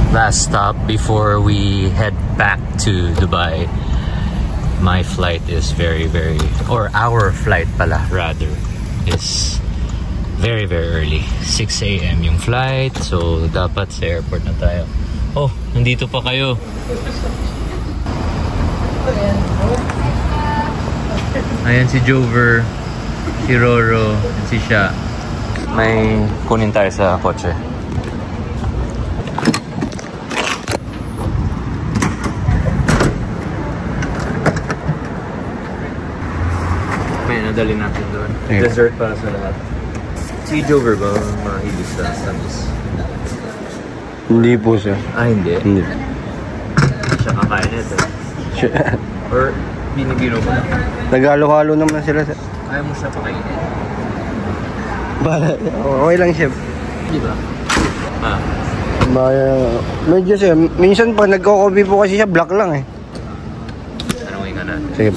last stop before we head back to Dubai. My flight is or our flight pala rather, is very early. 6 a.m. yung flight, so dapat sa airport na tayo. Oh, nandito pa kayo. Ayan si Jover, si Roro, si Sha. May kunin tayo sa kotse. May nadali natin doon. Yeah. Dessert para sa lahat. Si Jover ba mahilig sa tamis? Hindi po siya. Ah, hindi? Hindi. Hindi siya kakain ito. Or binibiro mo na? Nag-halo-halo naman sila. Ayaw mo siya pakainin? Okay lang, chef. Di ba? Ah. Medyo siya. Minsan pag nagko-coffee po kasi siya, black lang eh. Tanungin ka natin. Sige.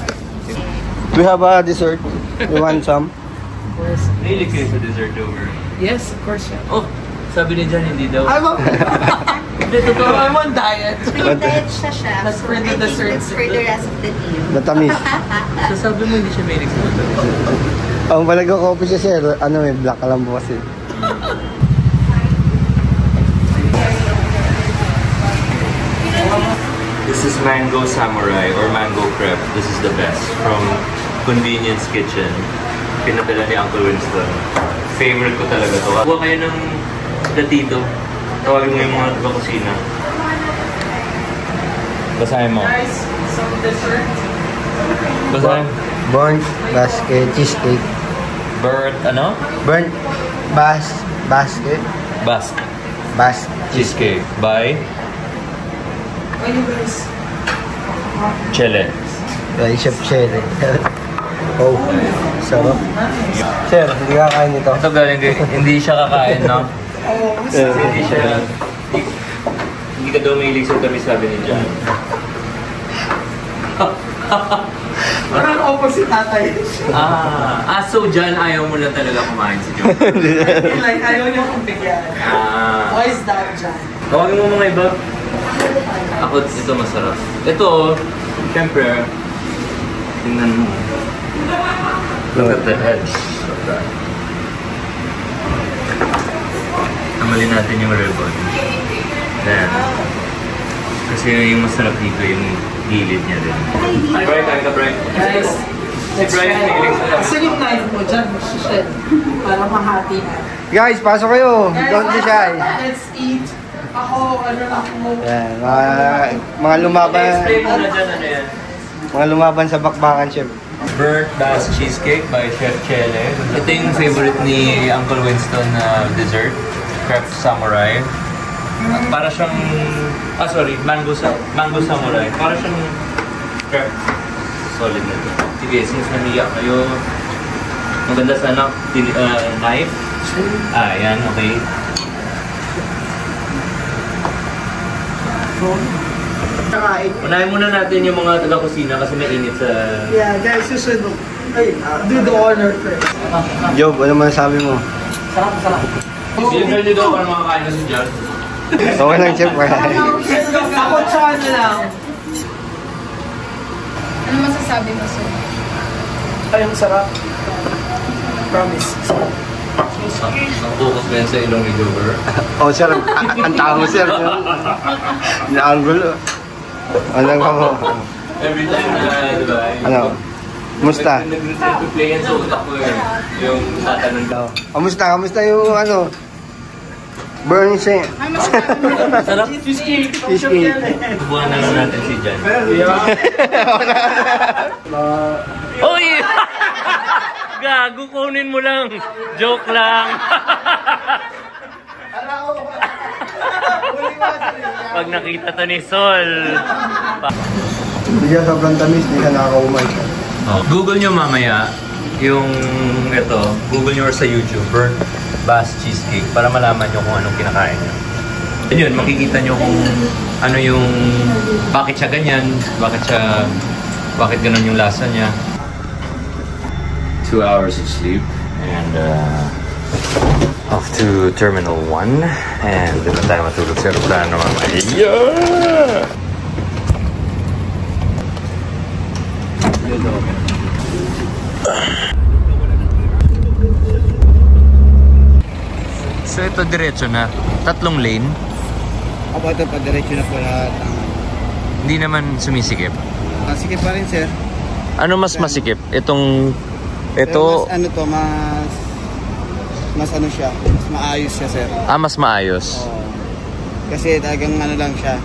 We have a dessert. You want some? Of course. Really kayo sa dessert, Jover? Yes, of course, chef. Oh, sabi ni Jan, hindi daw. I'm on diet. Free diet siya, chef. That's for the desserts. For the rest of the team. Matamis. So sabi mo hindi siya may nagsasabi. Ang pag nagko-coffee siya, sir, black lang po kasi. This is mango samurai or mango crepe. This is the best from Convenience Kitchen. Pinadala ni Uncle Winston. Favorite ko talaga to. Kuha kayo ng datito. Tawagin mo yung mga taga-kusina. Basahin mo. Guys, some dessert. Basahin. Burnt basket cheesecake. Burnt, ano? Burnt basket. Basque. Cheesecake. By? Chele. By Chef Cherry. Oh, sarap. Sir, hindi ka kain ito. Ito galing kay, hindi siya kakain, no? Hindi siya. Hindi ka daw mahilig sa tamis, sabi ni Jan. Parang opposite tatay. So Jan, ayaw mo lang talaga kumain si Joe. Like, ayaw niya kong bigyan. Why is that, John? Tawagin mo mga iba. Ako, ito masarap. Ito, syempre, tingnan mo. Look at the edge of that. Tamalin natin yung ribbon. Then, kasi yung masarap dito yung gilid niya din. Brian, kain ka, Brian. Guys, Si Brian, hilig sa kasi yung knife mo dyan, shit. Para mahati na. Guys, pasok kayo. Don't be shy. Let's eat. Ako, Yan, mga lumaban. Explain mo na dyan, ano yan? Mga lumaban sa bakbakan, chef. Burnt Bass Cheesecake by Chef Chele. Ito yung favorite ni Uncle Winston na dessert. Crepe Samurai. Para siyang... Mango Samurai. Para siyang crepe. Solid na ito. Sige, since namiyak kayo, maganda sana knife. Yan, okay. Unahin muna natin yung mga taga-kusina kasi mainit sa... Yeah, guys, you should do the honor first. Job, ano man sabi mo? Sarap. Yung girl nito para makakain na si John. Okay lang, chef. Ako, tsaka na lang. Ano masasabi mo, sir? Ay, ang sarap. Promise. Focus ba yan sa ilong ni Jover? Oh, sir, ang tao, sir. Na-angulo. Ano ka mo? Every time na, diba? Ano? Musta? Nag-play yan sa utak ko eh. Yung tatanong daw. Kamusta yung ano? Burn siya. Sarap. Cheesecake. Subuhan na lang natin si Jan. Uy! Gago, kunin mo lang. Joke lang. Pag nakita to ni Sol. Hindi siya sobrang tamis, hindi siya nakakaumay. Google nyo mamaya yung ito. Google nyo sa YouTube. Burnt Bass Cheesecake para malaman nyo kung anong kinakain nyo. And yun, makikita nyo kung ano yung bakit siya ganyan, bakit ganun yung lasa niya. 2 hours of sleep and Off to Terminal 1 and doon na tayo matulog sa aeroplano mamaya. Yeah! So ito diretso na. 3 lane. Opo, ito pa, diretso na po lahat. Hindi naman sumisikip. Sige pa rin, sir. Ano mas masikip? Itong... Pero Ito... mas ano to, mas ano siya, mas maayos siya, sir. Ah, mas maayos. Oo. Kasi talagang ano lang siya,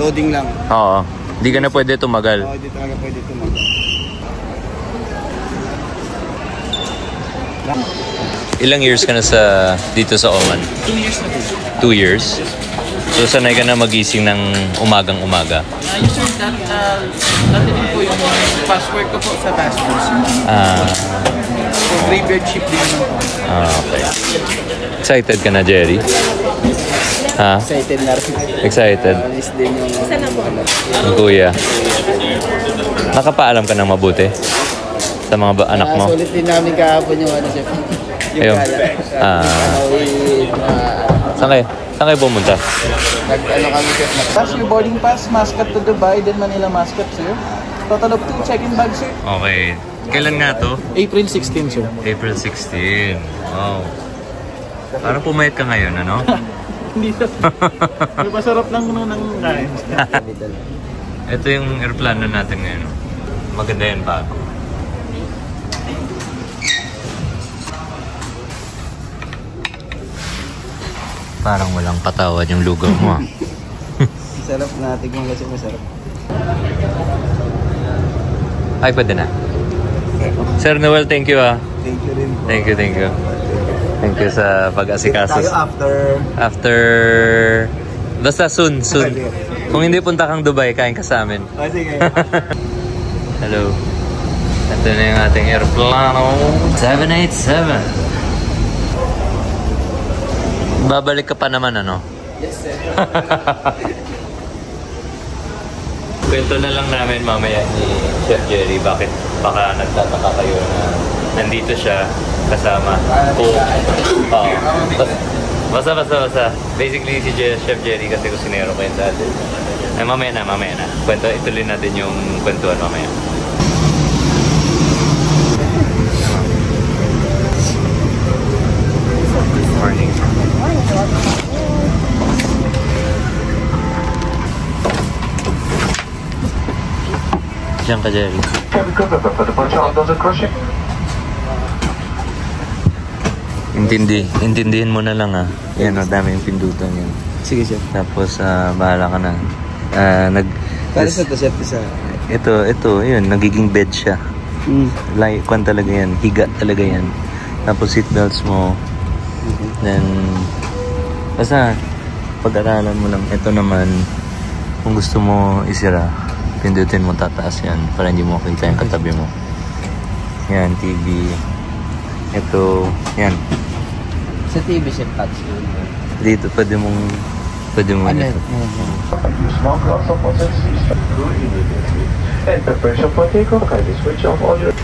loading lang. Oo. Hindi ka na pwede tumagal. Oo, di talaga pwede tumagal. Ilang years ka na dito sa Oman? 2 years na po. 2 years? So sanay ka na magising ng umagang-umaga? Yes sir, dati din po yung password ko po sa passport. So graveyard shift din naman po. Okay. Excited ka na, Jerry? Ha? Excited na rin. Excited? Alis din yung... Yung kuya. Nakapaalam ka ng mabuti? Sa mga anak mo? Sulit din namin kahapon yung ano, sir. Yung Ayun. gala. Saan kayo? Saan kayo pumunta? Nag-ano kami, sir. That's your boarding pass, Muscat to Dubai, then Manila Muscat, sir. Total of 2 check-in bags, sir. Okay. Kailan nga to? April 16, sir. April 16. Wow. Parang pumayat ka ngayon, ano? Hindi sir. May masarap lang muna ng kain. Ito yung aeroplano natin ngayon. Maganda yan, bago. Parang walang patawad yung lugaw mo. Sarap na, tignan kasi masarap. Ay, pwede na. Sir Noel, thank you ah. Thank you rin po. Thank you, thank you. Thank you sa pag-asikaso. Tayo After... Basta soon. Kung hindi punta kang Dubai, kain ka sa amin. Sige. Hello. Ito na yung ating aeroplano. 787. Babalik ka pa naman, ano? Yes, sir. Kwento na lang namin mamaya ni Chef Jerry bakit baka nagtataka kayo na nandito siya kasama ko. Basta. Basically si Chef Jerry kasi kusinero ko yun dati. Ay, mamaya na. Kwento, ituloy natin yung kwentuhan mamaya. Morning. Diyan ka, Jerry. Intindihin mo na lang ah. Yan o, dami yung pindutan yan. Sige, sir. Tapos, bahala ka na. Para sa to, sir, isa. Ito, yun, nagiging bed siya. Kwan talaga yan, higa talaga yan. Tapos seatbelts mo. Then, basta, pag-aralan mo lang. Ito naman, kung gusto mo isira, pindutin mo tataas yan para hindi mo makita yung katabi mo. Yan, TV. Ito, yan. Sa TV, sir, touch. Dito, pwede mo Ano? ito. Small glass of water, and preparation for takeoff. Kindly switch off all your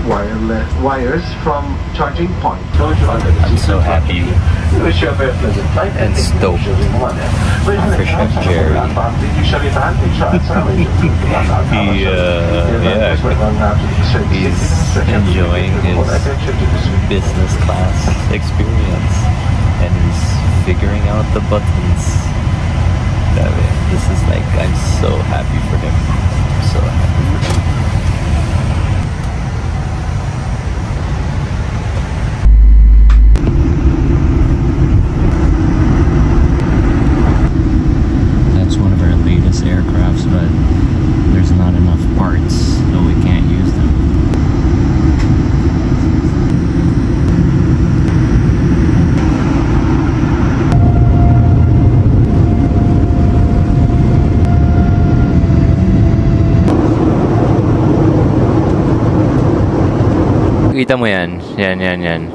wireless wires from charging point. I'm so happy Wish you a very pleasant flight and stoked for Chef Jerry. He's enjoying his business class experience and he's figuring out the buttons. This is like, I'm so happy for him. I'm so happy for him. That's one of our latest aircrafts, but there's not enough parts, so we can't use them. Kita mo yan. Yan.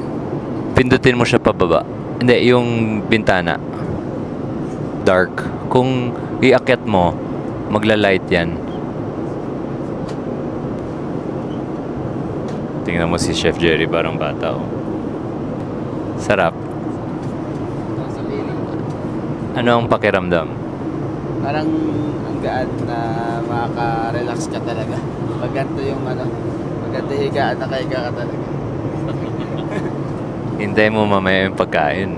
Pindutin mo siya pababa. Hindi, yung bintana. Dark. Kung iakyat mo, magla-light yan. Tingnan mo si Chef Jerry, parang bata. Oh. Sarap. Sa feeling ko. Ano ang pakiramdam? Parang ang gaan na makaka-relax ka talaga. Pag ganito yung ano, pag ganito higaan, nakahiga ka talaga. Hintay mo mamaya yung pagkain.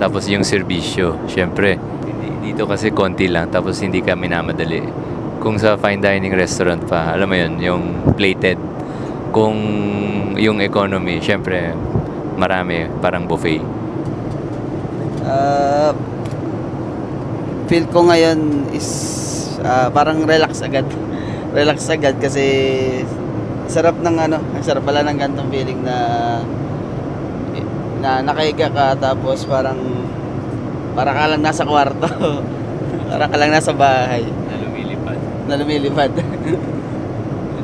Tapos yung serbisyo. Siyempre, dito kasi konti lang. Tapos hindi ka minamadali. Kung sa fine dining restaurant pa, alam mo yun, yung plated. Kung yung economy, siyempre, marami. Parang buffet. Feel ko ngayon is parang relax agad. Relax agad kasi sarap ng ano, ang sarap pala ng ganitong feeling na nakahiga ka tapos parang ka lang nasa kwarto. Parang ka lang nasa bahay. Na lumilipad.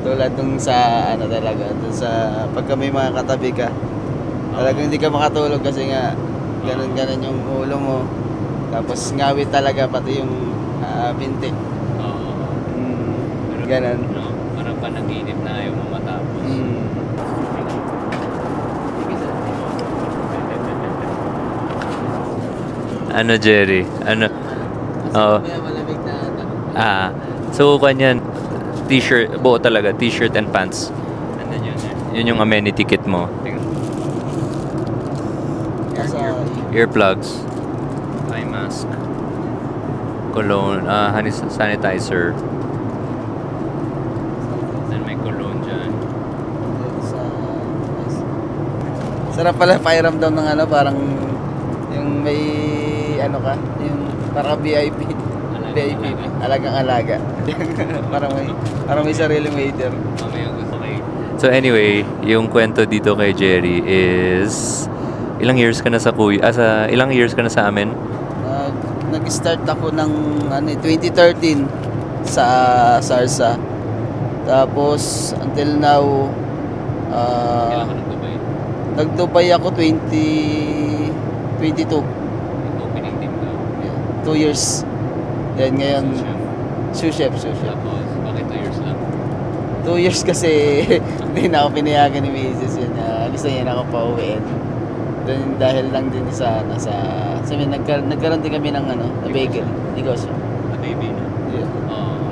Tulad dun sa ano talaga, dun sa pagka may mga katabi ka. Talagang hindi ka makatulog kasi nga ganun yung ulo mo. Tapos ngawit talaga pati yung binti. Oo. Ganun. No, parang panaginip na ayaw mo matapos. Ano, Jerry? Ano? Oo. Malamig na So, kanyan, t-shirt, buo talaga, t-shirt and pants. Yun yung amenity kit mo. Earplugs, eye mask, cologne, sanitizer. Then may cologne dyan. Sarap pala pakiramdam ng ano, parang yung may ano ka, yung parang VIP. VIP, alagang-alaga. parang may sariling waiter. So anyway, yung kwento dito kay Jerry is ilang years ka na sa ilang years ka na sa amin? Nag-start ako ng 2013 sa SARSA. Tapos until now Kailan ka nag-Dubai? nag-Dubai ako 2022. Opening team ka? 2 years. Then ngayon sous chef. Tapos, bakit 2 years lang? 2 years kasi hindi na ako pinayagan ni Mrs. yun. Gusto niya na ako pauwiin. Then dahil lang din sa nagkaroon din kami ng na bagel negosyo. Na baby na? Yeah.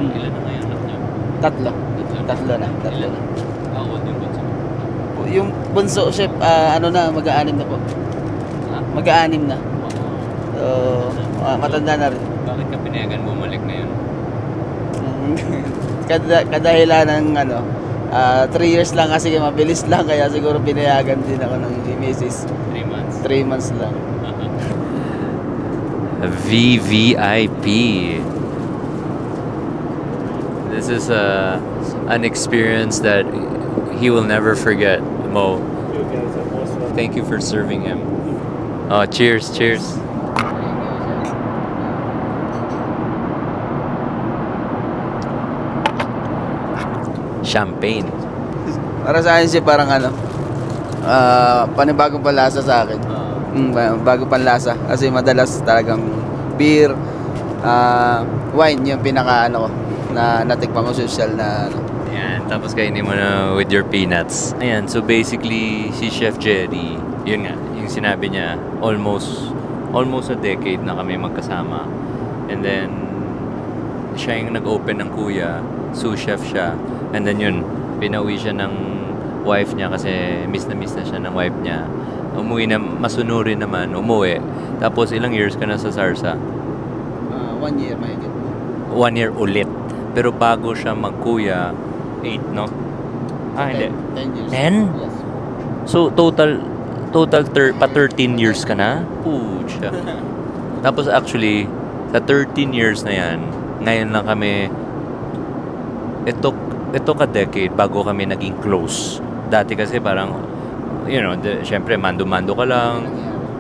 Ilan na ngayon anak niyo? Tatlo na. How old yung bunso? Yung bunso chef mag-aanim na po. Mag-aanim na. So matanda na rin. Bakit ka pinayagan bumalik na yun? Kadahilan ng 3 years lang kasi mabilis lang kaya siguro pinayagan din ako ng Mrs. 3 months? 3 months lang. VVIP. This is an experience that he will never forget, Mo. Thank you for serving him. Oh, cheers. Champagne. Para sa akin siya parang panibagong panlasa sa akin. Bagong panlasa kasi madalas talagang beer, wine yung pinaka na natikpan ko social na Ayan, tapos kainin mo na with your peanuts. Ayan, so basically si Chef Jerry, yun nga, yung sinabi niya, almost a decade na kami magkasama. And then siya yung nag-open ng kuya, sous chef siya. And then yun, pinauwi siya ng wife niya kasi miss na siya ng wife niya. Umuwi na, masunurin naman, umuwi. Tapos ilang years ka na sa SARSA? 1 year mahigit. 1 year ulit. Pero bago siya magkuya, 8, no? Hindi. 10 years. 10? Yes. So, total 13 years ka na? Pucha. Tapos actually, sa 13 years na yan, ngayon lang kami, ito ka-decade bago kami naging close. Dati kasi parang, syempre, mando-mando ka lang,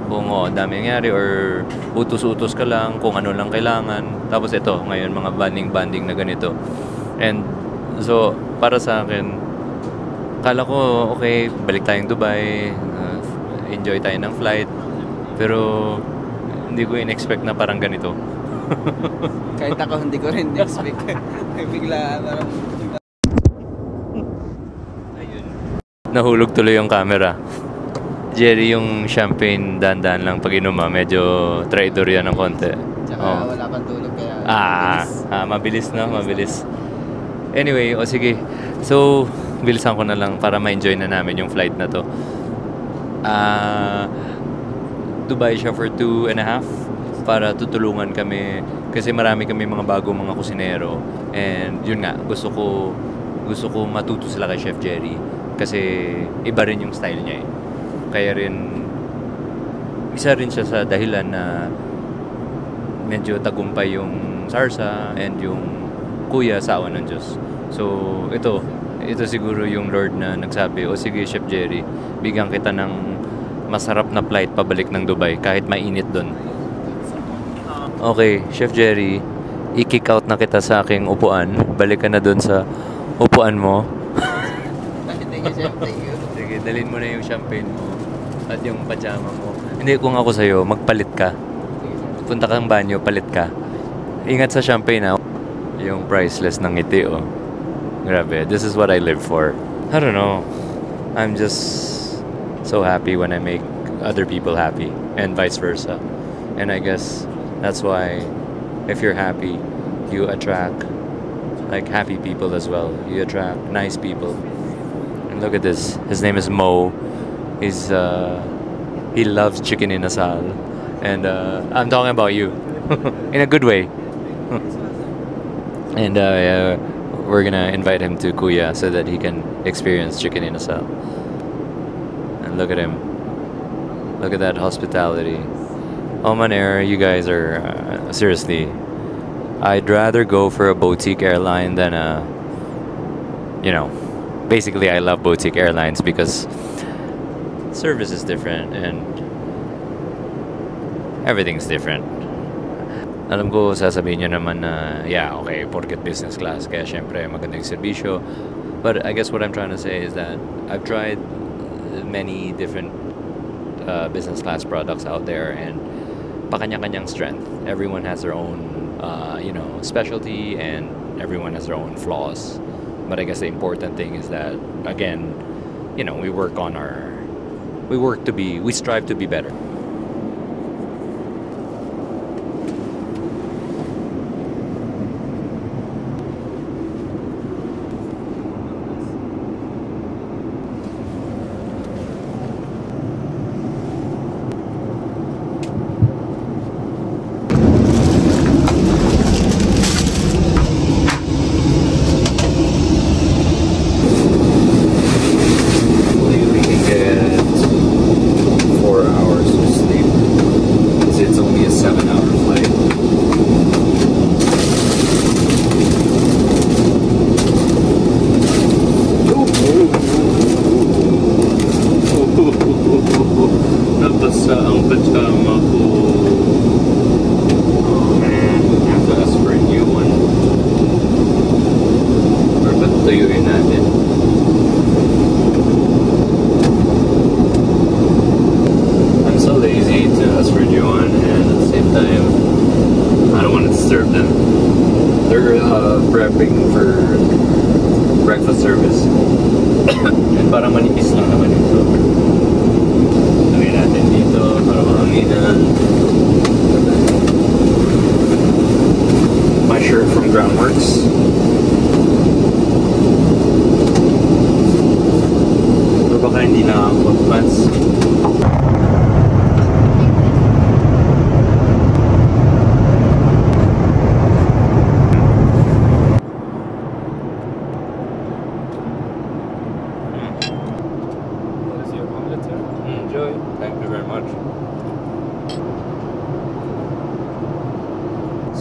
kung dami nangyari, or utos-utos ka lang, kung ano lang kailangan. Tapos ito, ngayon, mga banding na ganito. And, so, para sa akin, kala ko, okay, balik tayong Dubai, enjoy tayo ng flight, pero hindi ko in-expect na parang ganito. Kahit ako hindi ko rin expect. Bigla parang Ayun. Nahulog tuloy yung camera. Jerry, yung champagne dandan lang pag inuma, medyo traidor yan ng konti. Tsaka Oh. wala pang tulog kaya Mabilis no? Mabilis. Anyway, sige. So, bilisan ko na lang para ma-enjoy na namin yung flight na to. Dubai siya for 2.5 para tutulungan kami kasi marami kami mga bago mga kusinero, and yun nga, gusto ko matuto sila kay Chef Jerry kasi iba rin yung style niya eh. Kaya rin isa rin siya sa dahilan na medyo tagumpay yung Sarsa and yung Kuya sa awan ng Diyos. So ito siguro yung Lord na nagsabi, o sige Chef Jerry, bigyan kita ng masarap na flight pabalik ng Dubai kahit mainit doon. Okay, Chef Jerry, i-kick out na kita sa aking upuan. Balik ka na doon sa upuan mo. Thank you, Chef. Thank you. Sige, dalhin mo na yung champagne mo at yung pajama mo. Hindi, kung ako sa'yo, magpalit ka. Punta kang banyo, palit ka. Ingat sa champagne ha. Yung priceless ng ngiti, oh. Grabe, this is what I live for. I don't know. I'm just so happy when I make other people happy and vice versa. And I guess that's why if you're happy, you attract like happy people as well. You attract nice people. And look at this. His name is Mo. He loves chicken inasal. And I'm talking about you in a good way. And we're gonna invite him to Kuya so that he can experience chicken inasal. And look at him. Look at that hospitality. Oman Air, you guys are seriously. I'd rather go for a boutique airline than a, basically I love boutique airlines because service is different and everything's different. Alam ko, sasabihin nyo naman na, yeah, okay, porket business class, kaya syempre magandang serbisyo. But I guess what I'm trying to say is that I've tried many different business class products out there, and pakanya-kanyang strength. Everyone has their own, specialty, and everyone has their own flaws. But I guess the important thing is that, again, we strive to be better.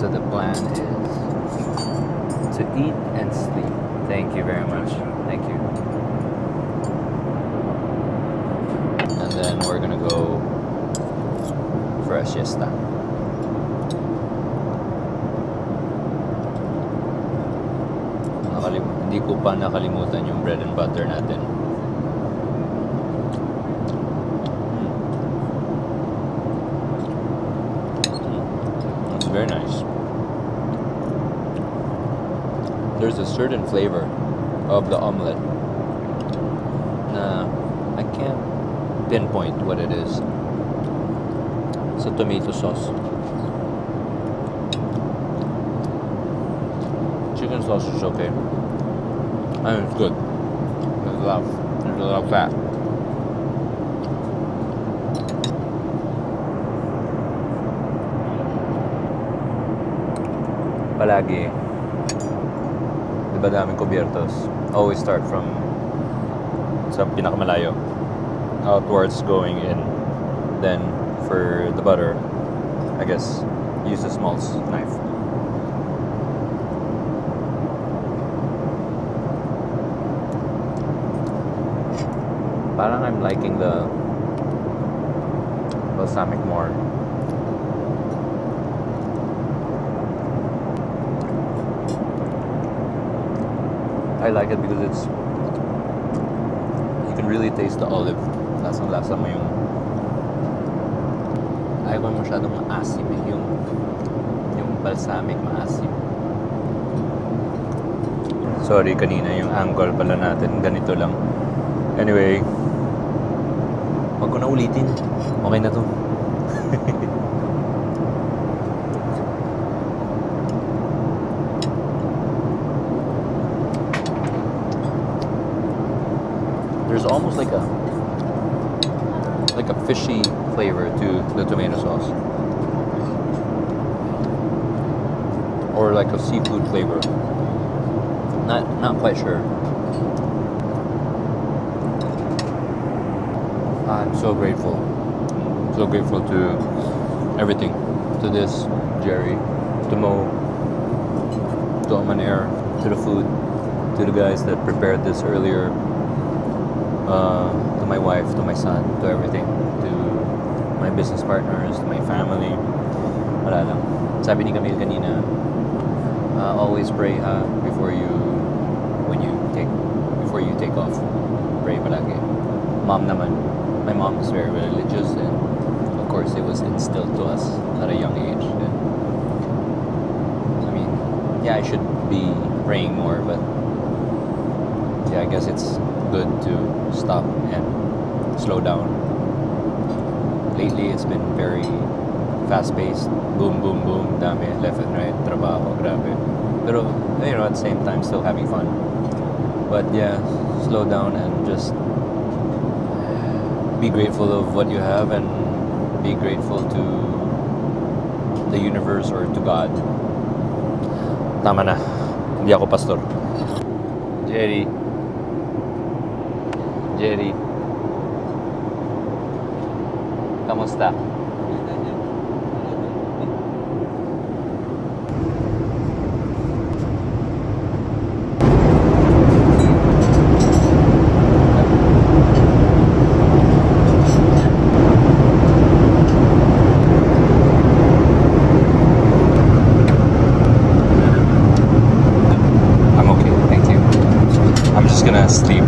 So the plan is to eat and sleep. Thank you very much. Thank you. And then we're gonna go for a siesta. Hindi ko pa nakalimutan yung bread and butter natin. It's very nice. There's a certain flavor of the omelette na I can't pinpoint what it is. It's a tomato sauce. Chicken sauce is okay. And it's good. There's a lot of fat. Palagi, diba daming kubiertos? Always start from sa pinakamalayo outwards going in. Then for the butter, I guess, use a small knife. Parang I'm liking the balsamic more. I like it because it's, you can really taste the olive. Lasang-lasa mo yung, ayaw ko masyadong maasim eh. Yung balsamic maasim. Sorry, kanina yung angle pala natin ganito lang. Anyway, wag ko na ulitin. Okay na to. There's almost like a fishy flavor to the tomato sauce, or like a seafood flavor. Not quite sure. I'm so grateful to everything, to this Jerry, to Mo, to Oman Air, to the food, to the guys that prepared this earlier. To my wife, to my son, to everything, to my business partners, to my family. Wala lang. Sabi ni Camille kanina, always pray before you take off. Pray palagi. Mom naman. My mom is very religious, and of course it was instilled to us at a young age. And, I mean, yeah, I should be praying more, but yeah, I guess it's good to stop and slow down. Lately, it's been very fast-paced. Boom, boom, boom. Dami, left and right. Trabaho, grabe. Pero, you know, at the same time, still having fun. But yeah, slow down and just be grateful of what you have, and be grateful to the universe or to God. Tama na. Hindi ako pastor. Jerry. Kamusta? I'm okay, thank you. I'm just gonna sleep.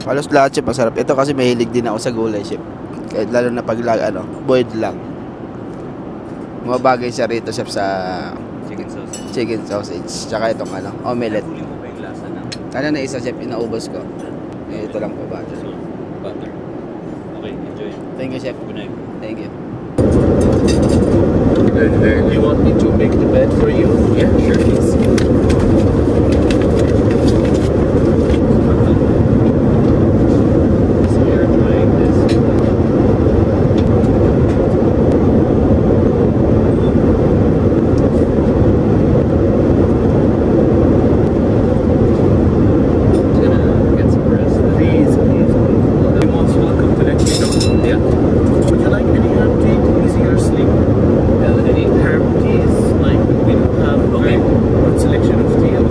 Halos lahat, chef, masarap. Ito kasi mahilig din ako sa gulay, chef. Kahit lalo na pag boiled lang. Mga bagay siya rito, chef, sa chicken sausage. Tsaka itong omelette. Ano na isa, chef, inaubos ko. Ito lang po, butter. Okay, enjoy. Thank you, chef. Good night. Thank you. Do you want me to make the bed for you? Yeah, sure, please. Selection of tea.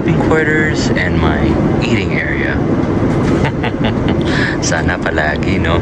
sleeping quarters and my eating area. Sana palagi, no?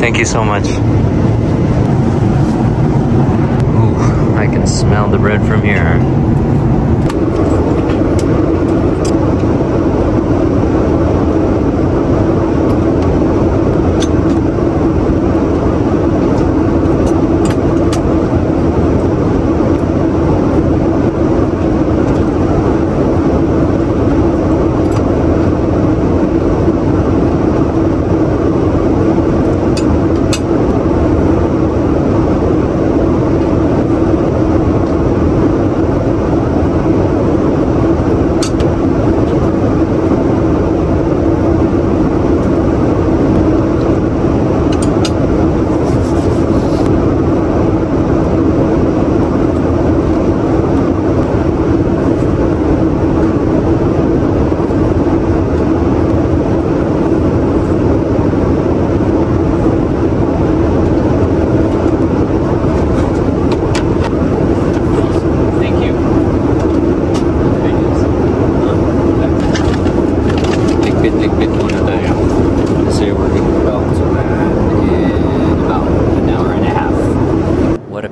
Thank you so much. Ooh, I can smell the bread from here.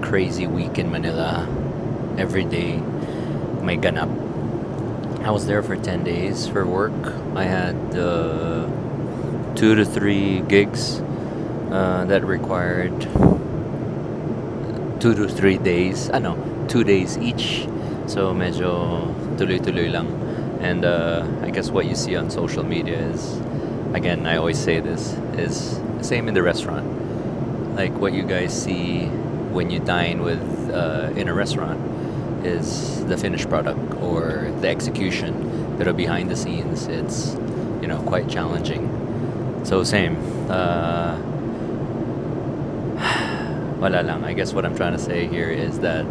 Crazy week in Manila. Every day may ganap. I was there for 10 days for work. I had 2 to 3 gigs that required 2 to 3 days. 2 days each. So medyo tuloy-tuloy lang. And I guess what you see on social media is, again, I always say this, is the same in the restaurant. Like what you guys see when you dine with in a restaurant is the finished product or the execution. But behind the scenes, it's quite challenging. So same. Wala lang. I guess what I'm trying to say here is that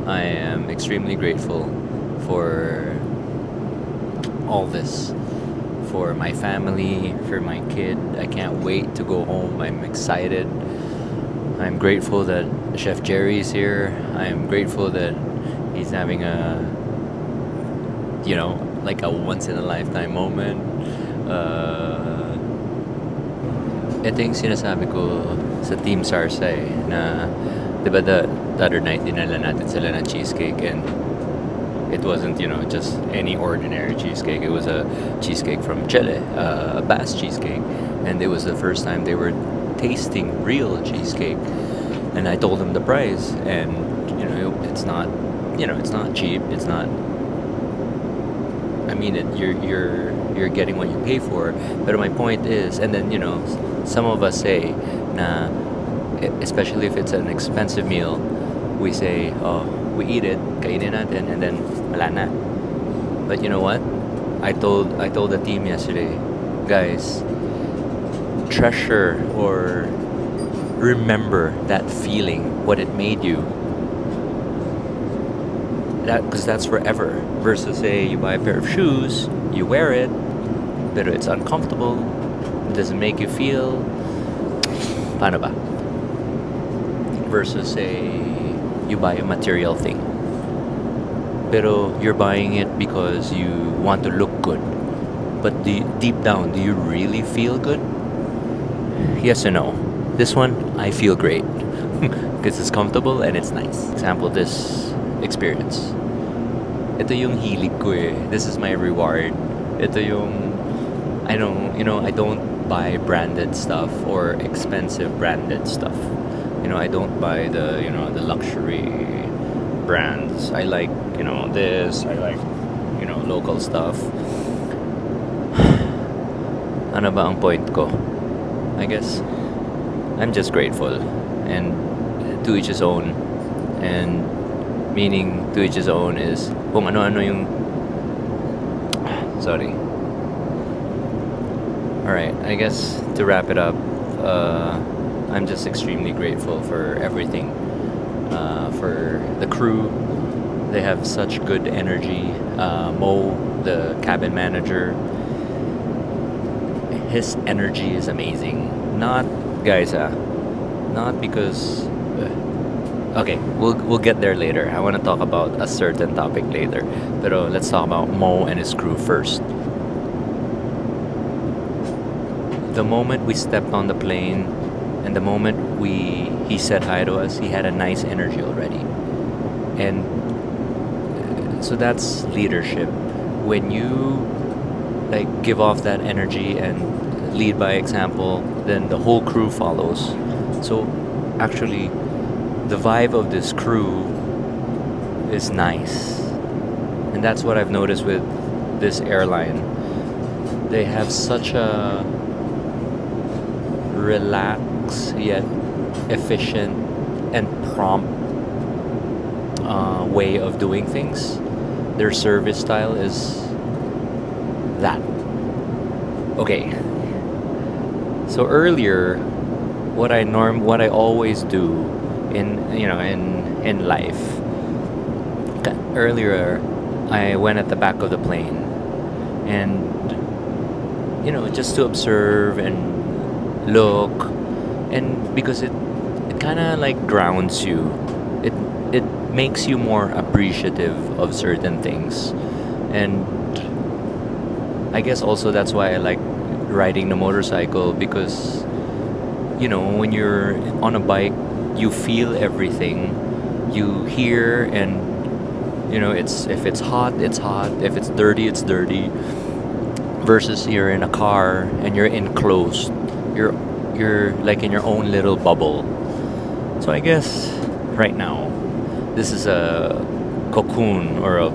I am extremely grateful for all this, for my family, for my kid. I can't wait to go home. I'm excited. I'm grateful that Chef Jerry is here. I'm grateful that he's having a once in a lifetime moment. Ito yung sinasabi ko sa Team Sarsay na, diba the other night dinala natin sila ng cheesecake, and it wasn't just any ordinary cheesecake. It was a cheesecake from Chile, a Bass cheesecake, and it was the first time they were tasting real cheesecake. And I told them the price, and it's not cheap. It's not. I mean, you're getting what you pay for. But my point is, and then some of us say, na, especially if it's an expensive meal, we say, oh, we eat it, kainin natin, and then wala na. But you know what? I told the team yesterday, guys, treasure or remember that feeling, what it made you. Because that's forever. Versus say you buy a pair of shoes, you wear it, but it's uncomfortable, it doesn't make you feel. Paano ba? Versus say you buy a material thing, pero you're buying it because you want to look good. But deep down, do you really feel good? Yes or no? This one, I feel great because it's comfortable and it's nice. Example, this experience. Ito yung hilig ko eh. This is my reward. Ito yung I don't buy branded stuff or expensive branded stuff. I don't buy the luxury brands. I like this. I like local stuff. Ano ba ang point ko? I guess I'm just grateful, and to each his own. And meaning to each his own is kung ano-ano yung sorry. Alright, I guess to wrap it up, I'm just extremely grateful for everything. For the crew, they have such good energy. Mo, the cabin manager, his energy is amazing. Not guys, not because okay, we'll get there later. I want to talk about a certain topic later. Pero let's talk about Mo and his crew first. The moment we stepped on the plane and the moment he said hi to us, he had a nice energy already. And so that's leadership. When you like give off that energy and lead by example, then the whole crew follows. So actually the vibe of this crew is nice. And that's what I've noticed with this airline. They have such a relaxed yet efficient and prompt way of doing things. Their service style is that. Okay. So earlier, what I always do in life. Earlier, I went at the back of the plane, and just to observe and look, and because it kind of like grounds you. It makes you more appreciative of certain things, and I guess also that's why I like riding the motorcycle, because when you're on a bike, you feel everything, you hear, and if it's hot, it's hot, if it's dirty, versus you're in a car and you're enclosed, you're like in your own little bubble. So I guess right now this is a cocoon, or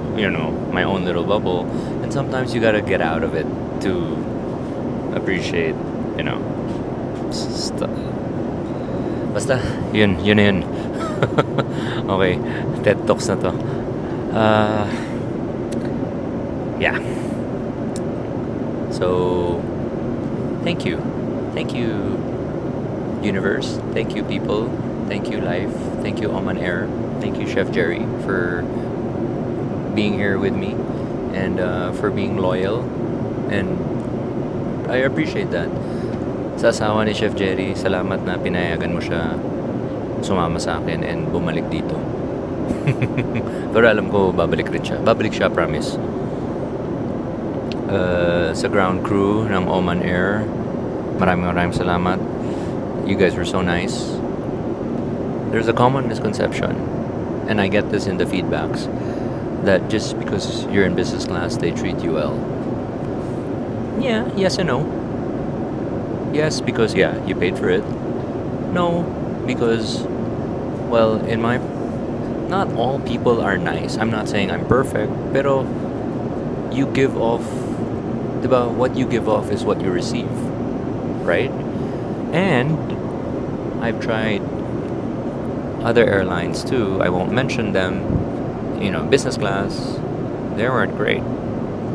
my own little bubble, and sometimes you gotta get out of it to appreciate basta yun. Okay, TED Talks na to. Yeah, so thank you universe, thank you people, thank you life, thank you Oman Air, thank you Chef Jerry for being here with me, and for being loyal, and I appreciate that. Sa asawa ni Chef Jerry, salamat na pinayagan mo siya sumama sa akin and bumalik dito. Pero alam ko babalik siya, promise. Sa ground crew ng Oman Air, maraming salamat. You guys were so nice. There's a common misconception, and I get this in the feedbacks, that just because you're in business class, they treat you well. Yeah, yes and no. Yes, because you paid for it. No, because, well, not all people are nice. I'm not saying I'm perfect, pero you give off, diba, what you give off is what you receive, right? And I've tried other airlines too. I won't mention them. Business class, they weren't great.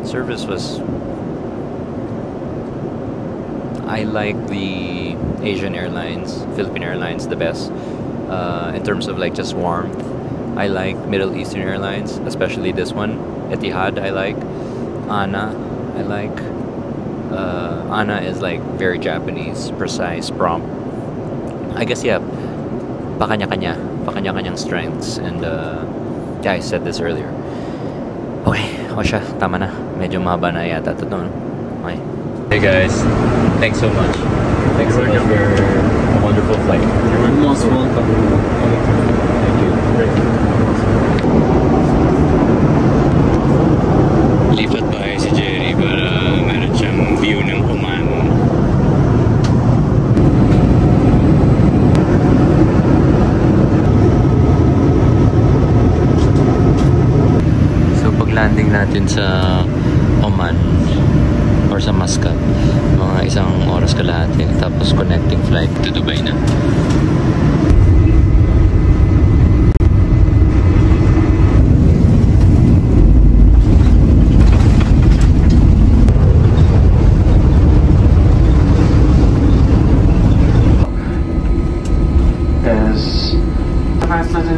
Service was... I like the Asian Airlines, Philippine Airlines the best, in terms of like just warmth. I like Middle Eastern Airlines, especially this one. Etihad I like. ANA I like. ANA is like very Japanese, precise, prompt. I guess pakanya-kanyang strengths, and I said this earlier. Okay, o siya, tama na. Medyo mahaba na yata ito, no? Okay. Hey guys, thanks so much. Thanks so much for a wonderful flight. You're most welcome. Thank you. Lipat bahay si Jerry para meron siyang view ng Oman. So pag landing natin sa Oman or sa Muscat, mga isang oras kalahati. Tapos connecting flight to Dubai na.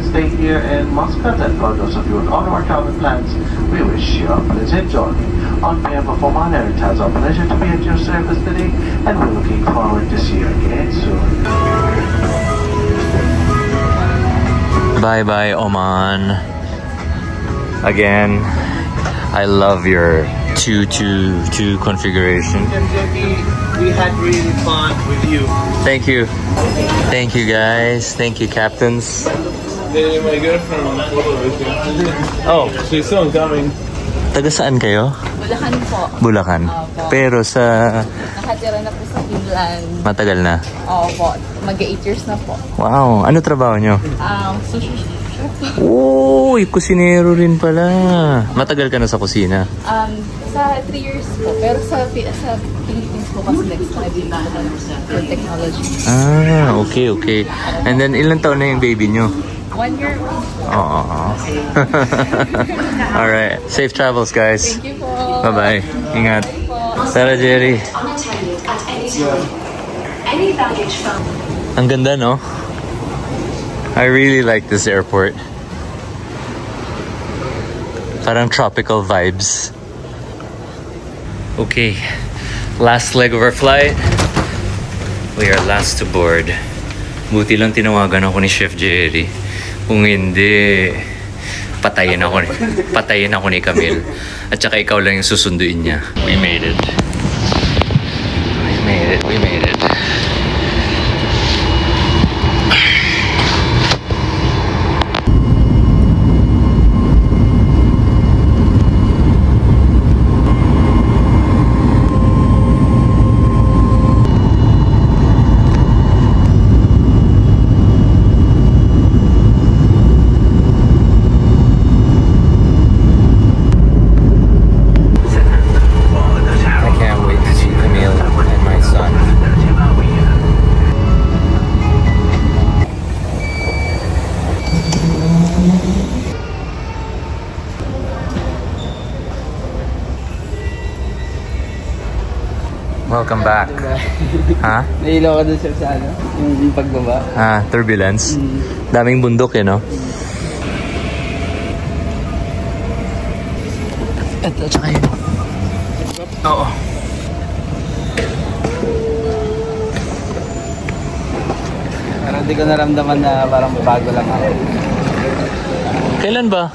Stay here in Muscat, and for those of you on our travel plans, we wish you a pleasant journey. On behalf of Oman Air, it has our pleasure to be at your service today, and we're looking forward to see you again soon. Bye-bye, Oman. Again, I love your 2-2-2 configuration. We had really fun with you. Thank you. Thank you, guys. Thank you, captains. My girlfriend on photo with you. Oh, She's soon coming. taga saan kayo? Bulacan po. Bulacan. Opo. Pero sa... Nakatira na po sa Finland. Matagal na? Opo. Mag-8 years na po. Wow. Ano trabaho nyo? Sushi chef. Uy, kusinero rin pala. Matagal ka na sa kusina? Sa 3 years po. Pero sa Philippines po kasi next time din ako for technology. Ah, okay, okay. And then, ilang taon na yung baby nyo? 1 year old. Oo. Alright. Safe travels, guys. Thank you po. Bye-bye. Ingat. Sarah Jerry. Ang ganda, no? I really like this airport. Parang tropical vibes. Okay. Last leg of our flight. We are last to board. Buti lang tinawagan ako ni Chef Jerry. Kung hindi, patayin ako ni Camille. At saka ikaw lang yung susunduin niya. We made it. We made it. We made it. Welcome back. Ha? Nailaw ka dun sir sa ano? Yung pagbaba. Ah, turbulence. Daming bundok eh, no? Ito, tsaka yun. Oo. Parang di ko naramdaman na parang bago lang ako. Kailan ba?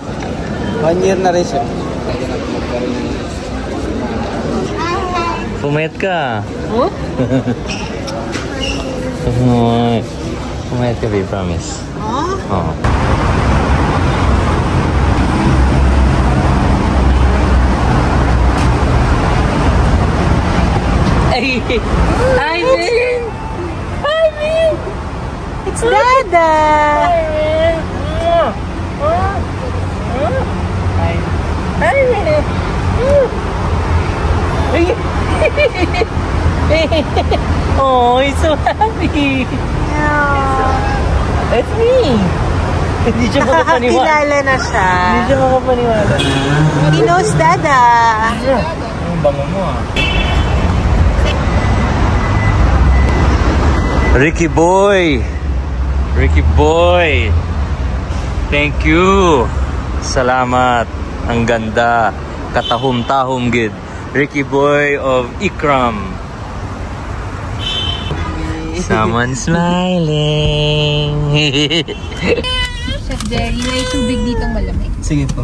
1 year na rin sir. Pumayat ka. Oh? Pumayat ka, babe, promise. Oo. Hi, Min! Hi, Min! It's Dada! Hi, Min! Oh, he's so happy! That's me! Hindi siya makapaniwala. Nakakilala na siya. Hindi siya makapaniwala. He knows Dada. Ang bango mo, ah. Ricky Boy! Ricky Boy! Thank you! Salamat! Ang ganda! Katahom-tahom gid. Ricky Boy of Ikram. Someone smiling. Chef Jerry, may tubig ditong malamig. Sige po.